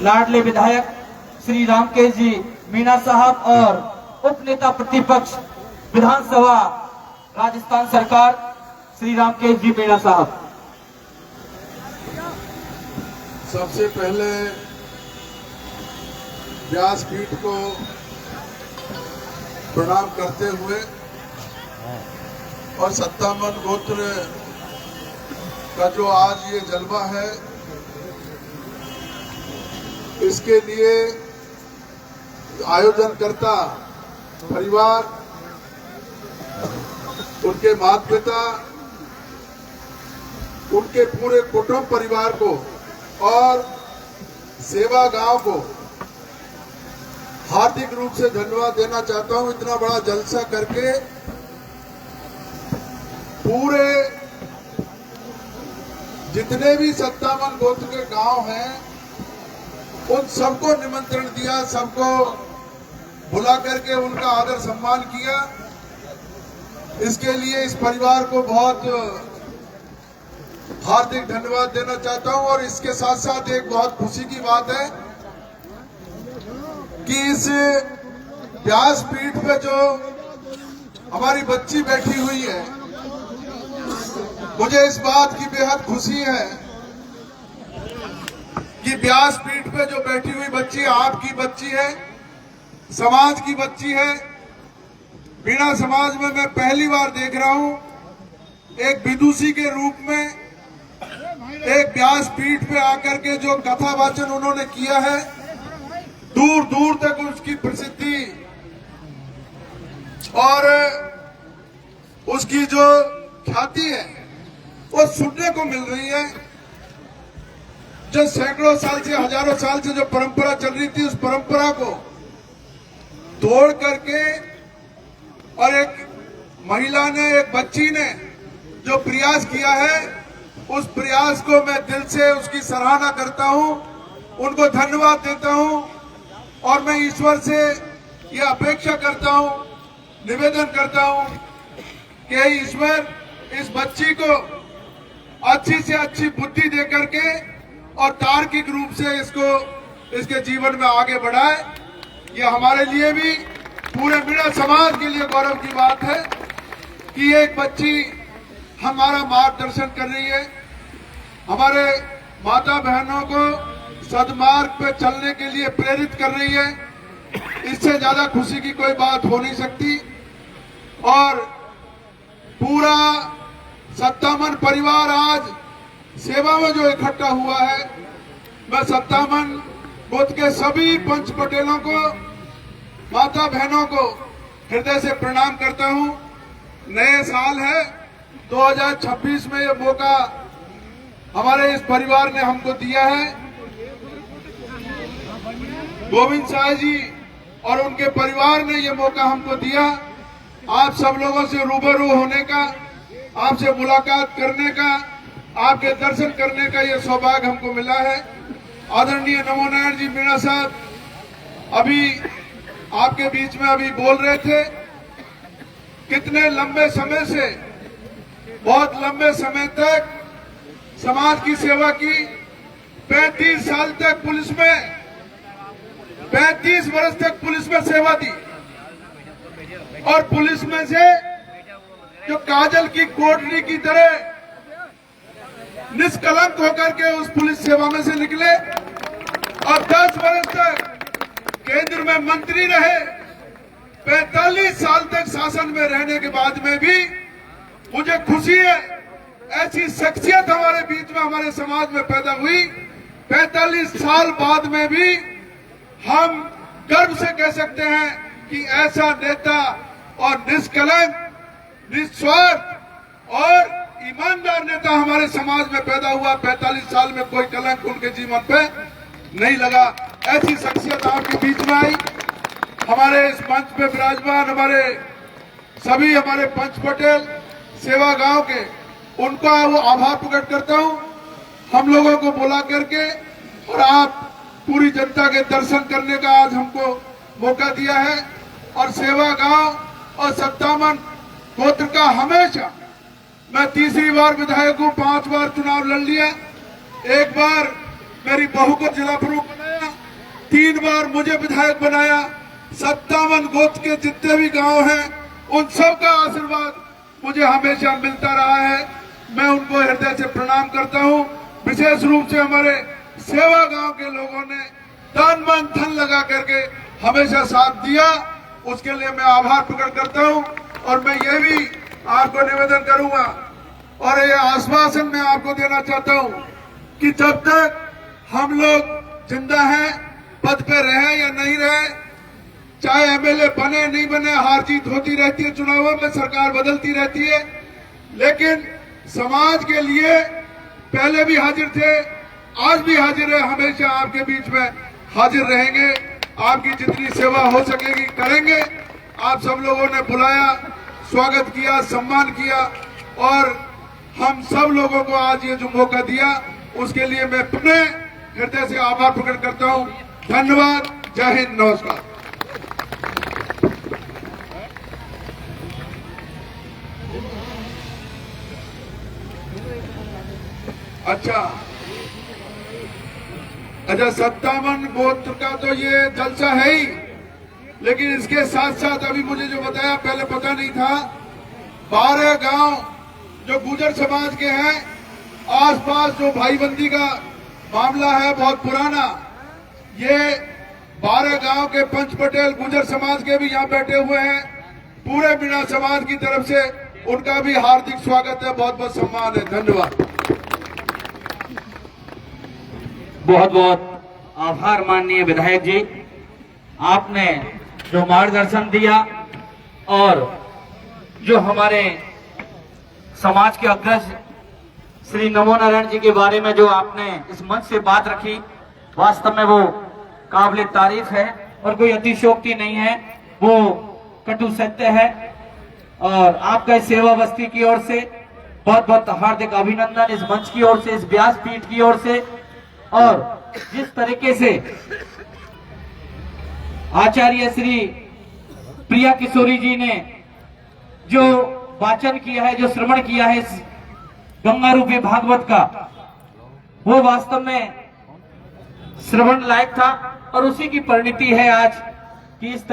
लाडले विधायक श्री रामकेश जी मीणा साहब और उप नेता प्रतिपक्ष विधानसभा राजस्थान सरकार श्री रामकेश जी मीणा साहब। सबसे पहले व्यासपीठ को प्रणाम करते हुए और 57 गोत्र का जो आज ये जलवा है, इसके लिए आयोजनकर्ता परिवार, उनके माता पिता, उनके पूरे कुटुंब परिवार को और सेवा गांव को हार्दिक रूप से धन्यवाद देना चाहता हूं। इतना बड़ा जलसा करके पूरे जितने भी 57 गोत्र के गांव हैं, उन सबको निमंत्रण दिया, सबको बुला करके उनका आदर सम्मान किया। इसके लिए इस परिवार को बहुत हार्दिक धन्यवाद देना चाहता हूं। और इसके साथ साथ एक बहुत खुशी की बात है कि इस व्यासपीठ पे जो हमारी बच्ची बैठी हुई है, मुझे इस बात की बेहद खुशी है कि व्यासपीठ पे जो बैठी हुई बच्ची आपकी बच्ची है, समाज की बच्ची है। मीणा समाज में मैं पहली बार देख रहा हूं एक विदुषी के रूप में एक व्यासपीठ पे आकर के जो कथा वाचन उन्होंने किया है, दूर दूर तक उसकी प्रसिद्धि और उसकी जो ख्याति है वो सुनने को मिल रही है। जो सैकड़ों साल से, हजारों साल से जो परंपरा चल रही थी, उस परंपरा को तोड़ करके और एक महिला ने, एक बच्ची ने जो प्रयास किया है, उस प्रयास को मैं दिल से उसकी सराहना करता हूं, उनको धन्यवाद देता हूं। और मैं ईश्वर से ये अपेक्षा करता हूं, निवेदन करता हूं कि ईश्वर इस बच्ची को अच्छी से अच्छी बुद्धि दे करके और तार्किक रूप से इसको इसके जीवन में आगे बढ़ाए। ये हमारे लिए भी, पूरे मीणा समाज के लिए गौरव की बात है कि एक बच्ची हमारा मार्गदर्शन कर रही है, हमारे माता बहनों को सदमार्ग पे चलने के लिए प्रेरित कर रही है। इससे ज्यादा खुशी की कोई बात हो नहीं सकती। और पूरा 57 परिवार आज सेवा में जो इकट्ठा हुआ है, मैं 57 गोत्र के सभी पंच पटेलों को, माता बहनों को हृदय से प्रणाम करता हूं। नए साल है 2026 में, ये मौका हमारे इस परिवार ने हमको दिया है। गोविंद शाह जी और उनके परिवार ने ये मौका हमको दिया, आप सब लोगों से रूबरू होने का, आपसे मुलाकात करने का, आपके दर्शन करने का ये सौभाग्य हमको मिला है। आदरणीय नमो नारायण जी मीणा साहब अभी आपके बीच में अभी बोल रहे थे, कितने लंबे समय से, बहुत लंबे समय तक समाज की सेवा की। 35 साल तक पुलिस में, 35 वर्ष तक पुलिस में सेवा दी और पुलिस में से जो काजल की कोटरी की तरह निष्कलंक होकर के उस पुलिस सेवा में से निकले और 10 वर्ष तक केंद्र में मंत्री रहे। 45 साल तक शासन में रहने के बाद में भी मुझे खुशी है, ऐसी शख्सियत हमारे बीच में, हमारे समाज में पैदा हुई। 45 साल बाद में भी हम गर्व से कह सकते हैं कि ऐसा नेता और निष्कलंक, निस्वार्थ और ईमानदार नेता हमारे समाज में पैदा हुआ। 45 साल में कोई कलंक उनके जीवन पे नहीं लगा। ऐसी शख्सियत आपके बीच में आई। हमारे इस मंच पे विराजमान हमारे पंच पटेल सेवा गांव के, उनका वो आभार प्रकट करता हूं, हम लोगों को बुला करके और आप पूरी जनता के दर्शन करने का आज हमको मौका दिया है। और सेवा गांव और 57 गोत्र का हमेशा, मैं तीसरी बार विधायक हूं, 5 बार चुनाव लड़ लिया, एक बार मेरी बहू को जिला प्रमुख बनाया, 3 बार मुझे विधायक बनाया। 57 गोत्र के जितने भी गांव हैं उन सब का आशीर्वाद मुझे हमेशा मिलता रहा है। मैं उनको हृदय से प्रणाम करता हूं। विशेष रूप से हमारे सेवा गांव के लोगों ने तन मन धन लगा करके हमेशा साथ दिया, उसके लिए मैं आभार प्रकट करता हूं। और मैं ये भी आपको निवेदन करूंगा और ये आश्वासन मैं आपको देना चाहता हूं कि जब तक हम लोग जिंदा हैं, पद पे रहे या नहीं रहे, चाहे एमएलए बने नहीं बने, हार जीत होती रहती है, चुनावों में सरकार बदलती रहती है, लेकिन समाज के लिए पहले भी हाजिर थे, आज भी हाजिर है, हमेशा आपके बीच में हाजिर रहेंगे। आपकी जितनी सेवा हो सकेगी करेंगे। आप सब लोगों ने बुलाया, स्वागत किया, सम्मान किया और हम सब लोगों को आज ये जो मौका दिया उसके लिए मैं पुनः हृदय से आभार प्रकट करता हूं। धन्यवाद। जय हिंद। नमस्कार। अच्छा 57 गोत्र का तो ये जलसा है ही, लेकिन इसके साथ साथ अभी मुझे जो बताया पहले पता नहीं था, 12 गांव जो गुर्जर समाज के हैं, आसपास जो भाईबंदी का मामला है बहुत पुराना, ये 12 गांव के पंच पटेल गुर्जर समाज के भी यहाँ बैठे हुए हैं। पूरे मीणा समाज की तरफ से उनका भी हार्दिक स्वागत है, बहुत बहुत सम्मान है। धन्यवाद। बहुत बहुत आभार माननीय विधायक जी, आपने जो मार्गदर्शन दिया और जो हमारे समाज के अग्रज श्री नमो नारायण जी के बारे में जो आपने इस मंच से बात रखी, वास्तव में वो काबिल तारीफ है और कोई अतिशयोक्ति नहीं है, वो कटु सत्य है। और आपका इस सेवा बस्ती की ओर से बहुत बहुत हार्दिक अभिनंदन, इस मंच की ओर से, इस व्यासपीठ की ओर से। और जिस तरीके से आचार्य श्री प्रिया किशोरी जी ने जो वाचन किया है, जो श्रवण किया है इस गंगा रूपी भागवत का, वो वास्तव में श्रवण लायक था और उसी की परिणति है आज कि इस